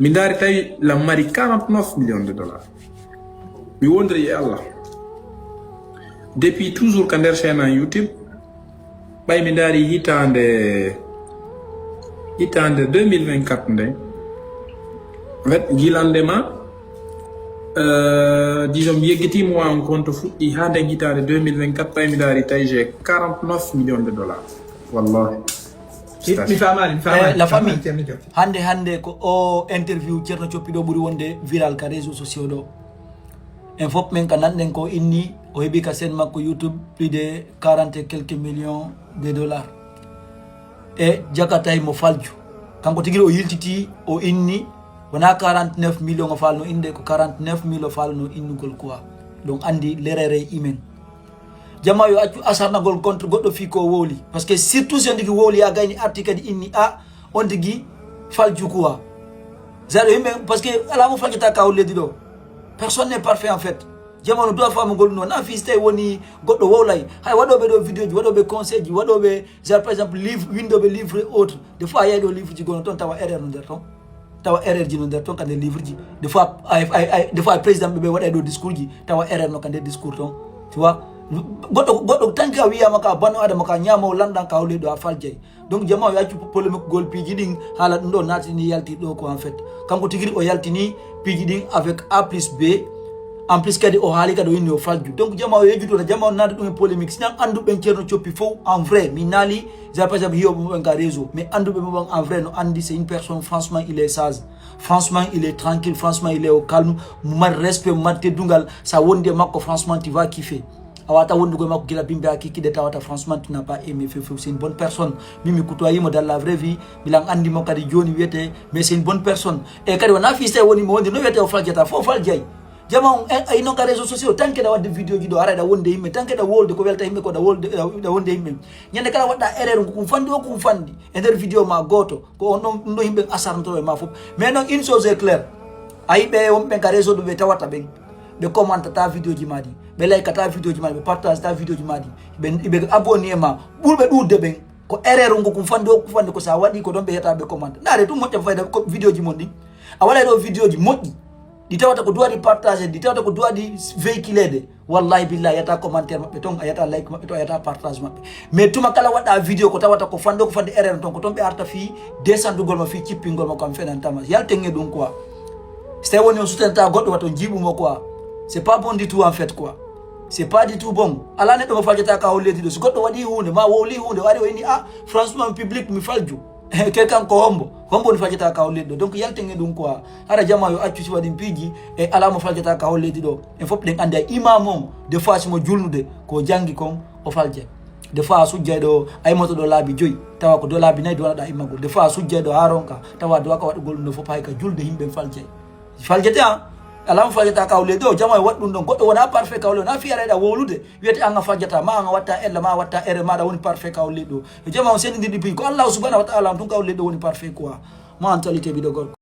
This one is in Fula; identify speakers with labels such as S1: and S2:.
S1: Mindari tay la mari 49 millions de dollars. Mi wondri Allah. Depuis toujours quand der chaîne YouTube, bay mindari hitande 2024 ndé. En fait, gilandema disons yegiti moi en compte fou i hande hitande 2024 bay mindari tay j'ai 49 millions de dollars. Wallahi.
S2: La famille hande ko o interview Ceerno Coppiɗo ɓuri wonde viral ka réseaux sociaux ɗo en fof men ka nanɗen ko inni o heeɓi ka sen makko YouTube plus de 40 et quelques millions de dollars e jakatay mo falju kanko tigui o yiltiti o inni wona 49 millions o falno inde ko 49 000 o falno innugol quoi donc andi l'erreur imen jama yo accu asarnagol contre goɗɗo fi ko wowli parce que surtout so ndigi wowli a gayni arti kadi inni a on tigi falju quoi zaro yimɓe parce que ala mo faljata kaw leddi ɗo personne n'est parfait en fait jamano doit famugol noon na fi so tawi woni goɗɗo wowlay hay waɗoɓe ɗo vidéo ji waɗoɓe conseil ji waɗoɓe genre par exemple livre windoɓe livre et autre des fois a yayi ɗo livre ji gono toon tawa erreur no nder toon tawa erreur ji no nder toon ka nder livre ji des fois président ɓeɓe waɗay ɗo discours ji tawa erreur no ka nder discours toon tu vois goɗɗo tan ka wiyama ka banno adama ka ñamo lanɗan ka hawle ɗo a faljay donc jama o accu polémique gol piiji ɗin haala ɗum ɗo natini yalti ɗo ko en fait kanko tigui o yaltini piiji ɗin avec A plus B en plus kadi o haali kadi o inni o falju donc jama o yejjutoto jama o naade ɗum e polémique sinan anduɓe Ceerno Coppi fof en vrai mi naali par exemple hiyoɓe mumen ka réseau mais anduɓe mumen en vrai no andi c'est une personne franchement il est sage franchement il est tranquille franchement il est au calme mo mari respect mo mari teddungal sa wondi e makko franchement tu vas kiffer awata wondugo makko gila bimbe hakiki de tawata franchement tu n'as pas aimé fefo c'est une bonne personne mimi kutoyimo dans la vraie vie bilang andi mo kadi joni wiyete mais c'est une bonne personne e kadi wona fiste woni mo wondi no wiyete o faljata fo faljay jama ay non ka réseaux sociaux tan que da wadde vidéo ji do ara da wonde yimɓe tan que da wolde ko welta yimɓe ko da wonde yimɓe ñande kala wadda erreur ko fandi o ko fandi e nder vidéo ma goto ko on ɗon ɗo yimɓe asarnoto e ma fof mais non une chose est claire ayi ɓe wonɓe ka réseau ɗo ɓe tawata ɓen ɓe commentata vidéo ji maɗi ɓe laykata vidéo ji maɗi ɓe partage ta vidéo ji maɗi ɓe abonné e ma ɓurɓe ɗurde ɓen ko erreur ngo ko fandi o ko fandi ko sa waɗi ko ɗon ɓe yetta ɓe commenta ndaare ɗum moƴƴa fayda vidéo ji mon ɗi a waɗay ɗo vidéo ji moƴƴi ɗi tawata ko duwaɗi partage ɗi tawata ko duwaɗi véhiculé de wallahi billahi yata commentaire maɓɓe toon a yata like maɓɓe to a yata partage maɓɓe mais tuma kala waɗɗa vidéo ko tawata ko fande ko fande erreur toon ko toon ɓe arta fi descendugol ma fi cippingol ma kam fenantama yaltenge ɗum quoi so tawi woni on soutenata goɗɗo wato jiiɓumo quoi c'est pas bon du tout en fait quoi c'est pas du tout bon ala neɗɗo mo faljata ka holledi ɗo so goɗɗo waɗi hunde ma wowli hunde o ari o inni a franchement public mi falju quelqu'un ko hombo ni faljata ka holledi ɗo donc yaltenge ɗum quoi hara jama yo accu si waɗi piiji e ala mo faljata ka holledi ɗo en fof ɗen andi a imam on des fois simo julnude ko janggi kon o falje des fois a sujjay ɗo a immoto ɗo laabi 5 tawa ko do laabi 4 duwanaɗa immagol des fois a sujjay ɗo ha ronka tawa duwa ka waɗugol ɗum ɗo fof hay ka julde yimɓe faljay faljete a ala mo faljata kawle do jama wat ɗum ɗon goɗɗo wona parfait kawle wona fiyarayɗa wowlude wiyete an a faljata ma an a watta ella ma a watta ere maɗa woni parfait kawle ɗo e jama on sendidirɗi piiji ko Allah subhanahu wa ta'ala tun kawle ɗo woni parfait quoi mentalité ɓiɗo gorko